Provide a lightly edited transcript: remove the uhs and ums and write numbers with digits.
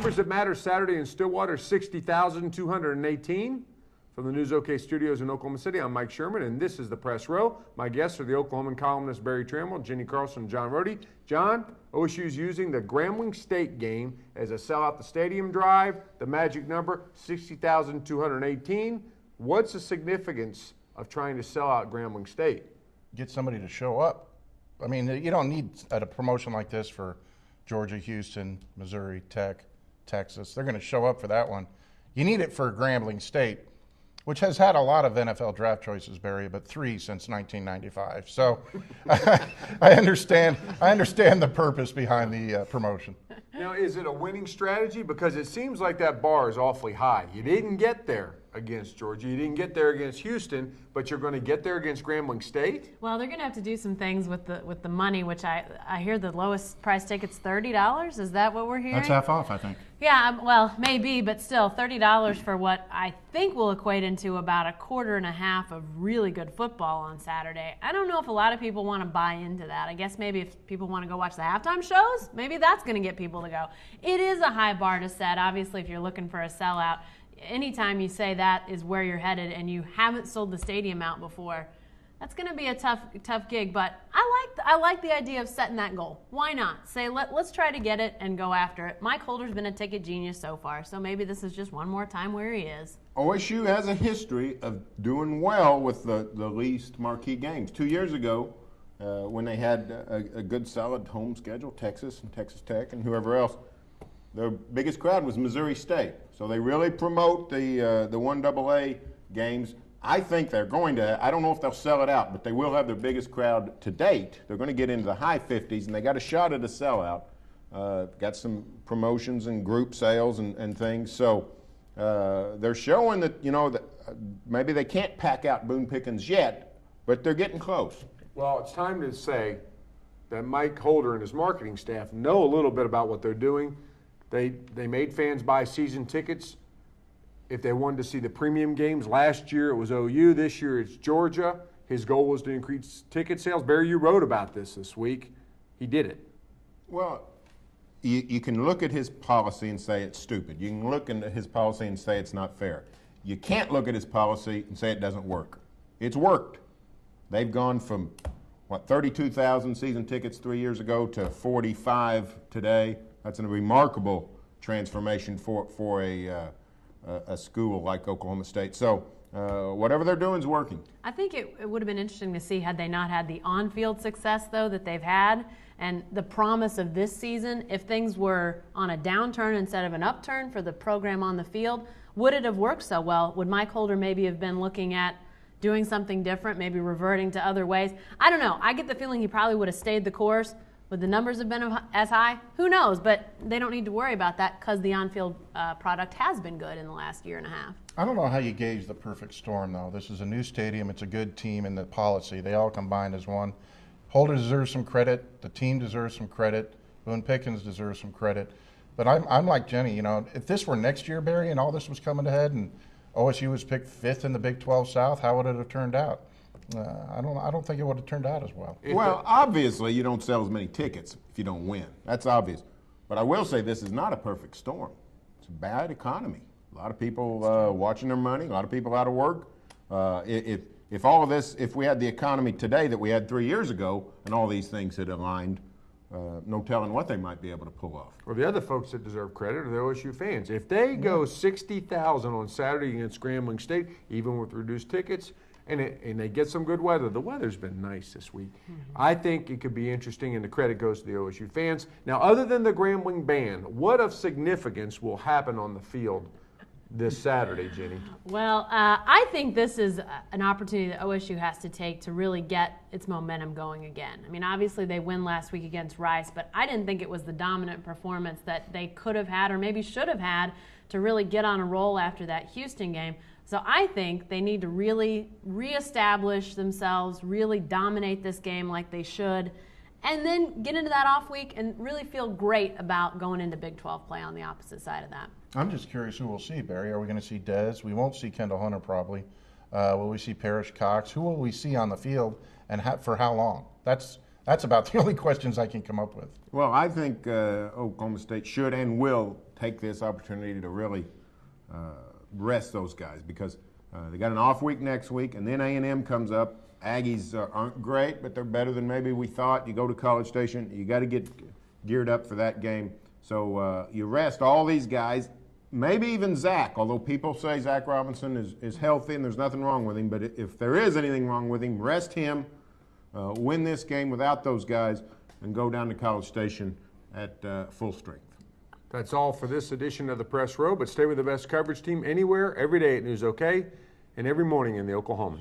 numbers that matter Saturday in Stillwater, 60,218. From the News OK studios in Oklahoma City, I'm Mike Sherman, and this is the Press Row. My guests are the Oklahoman columnists Barry Trammell, Jenny Carlson, and John Rohde. John, OSU's using the Grambling State game as a sell-out the stadium drive. The magic number, 60,218. What's the significance of trying to sell out Grambling State? Get somebody to show up. I mean, you don't need a promotion like this for Georgia, Houston, Missouri, Tech, Texas. They're going to show up for that one. You need it for Grambling State, which has had a lot of NFL draft choices, Barry, but 3 since 1995. So I understand the purpose behind the promotion. Now, is it a winning strategy? Because it seems like that bar is awfully high. You didn't get there against Georgia. You didn't get there against Houston, but you're going to get there against Grambling State? Well, they're going to have to do some things with the money, which I hear the lowest price ticket's $30. Is that what we're hearing? That's half off, I think. Yeah, well, maybe, but still, $30 for what I think will equate into about a quarter and a half of really good football on Saturday. I don't know if a lot of people want to buy into that. I guess maybe if people want to go watch the halftime shows, maybe that's going to get people to go. It is a high bar to set, obviously, if you're looking for a sellout. Anytime you say that is where you're headed and you haven't sold the stadium out before, that's going to be a tough gig. But I like the idea of setting that goal. Why not? Say, let's try to get it and go after it. Mike Holder's been a ticket genius so far, so maybe this is just one more time where he is. OSU has a history of doing well with the least marquee games. 2 years ago, when they had a good solid home schedule, Texas and Texas Tech and whoever else, their biggest crowd was Missouri State. So they really promote the 1AA games. I think they're going to, I don't know if they'll sell it out, but they will have their biggest crowd to date. They're going to get into the high 50s, and they got a shot at a sellout. Got some promotions and group sales and things. So they're showing that, that maybe they can't pack out Boone Pickens yet, but they're getting close. Well, it's time to say that Mike Holder and his marketing staff know a little bit about what they're doing. They made fans buy season tickets if they wanted to see the premium games. Last year it was OU. This year it's Georgia. His goal was to increase ticket sales. Barry, you wrote about this week. He did it. Well, you can look at his policy and say it's stupid. You can look at his policy and say it's not fair. You can't look at his policy and say it doesn't work. It's worked. They've gone from, 32,000 season tickets 3 years ago to 45 today. That's a remarkable transformation for a school like Oklahoma State. So whatever they're doing is working. I think it would have been interesting to see had they not had the on-field success, though, that they've had, and the promise of this season. If things were on a downturn instead of an upturn for the program on the field, would it have worked so well? Would Mike Holder maybe have been looking at doing something different, maybe reverting to other ways? I don't know. I get the feeling he probably would have stayed the course. Would the numbers have been as high? Who knows? But they don't need to worry about that because the on-field product has been good in the last year and a half. I don't know how you gauge the perfect storm, though. This is a new stadium. It's a good team, and the policy, they all combined as one. Holder deserves some credit. The team deserves some credit. Boone Pickens deserves some credit. But I'm like Jenny. If this were next year, Barry, and all this was coming ahead, and OSU was picked 5th in the Big 12 South, how would it have turned out? I don't think it would have turned out as well. Well, obviously you don't sell as many tickets if you don't win. That's obvious. But I will say this is not a perfect storm. It's a bad economy. A lot of people watching their money, a lot of people out of work. If all of this, if we had the economy today that we had 3 years ago and all these things had aligned, no telling what they might be able to pull off. Well, the other folks that deserve credit are the OSU fans. If they go 60,000 on Saturday against Grambling State, even with reduced tickets, and they get some good weather. The weather's been nice this week. Mm-hmm. I think it could be interesting, and the credit goes to the OSU fans. Now, other than the Grambling band, what of significance will happen on the field this Saturday, Jenny? Well, I think this is an opportunity that OSU has to take to really get its momentum going again. I mean, obviously they win last week against Rice, but I didn't think it was the dominant performance that they could have had or maybe should have had to really get on a roll after that Houston game. So I think they need to really reestablish themselves, really dominate this game like they should, and then get into that off week and really feel great about going into Big 12 play on the opposite side of that. I'm just curious who we'll see, Barry. Are we going to see Dez? We won't see Kendall Hunter probably. Will we see Parrish Cox? Who will we see on the field and for how long? That's That's about the only questions I can come up with. Well, I think Oklahoma State should and will take this opportunity to really rest those guys because they got an off week next week, and then A&M comes up. Aggies aren't great, but they're better than maybe we thought. You go to College Station, you got to get geared up for that game. So you rest all these guys, maybe even Zach, although people say Zach Robinson is healthy and there's nothing wrong with him. But if there is anything wrong with him, rest him, win this game without those guys, and go down to College Station at full strength. That's all for this edition of the Press Row, but stay with the best coverage team anywhere, every day at News OK, and every morning in the Oklahoman.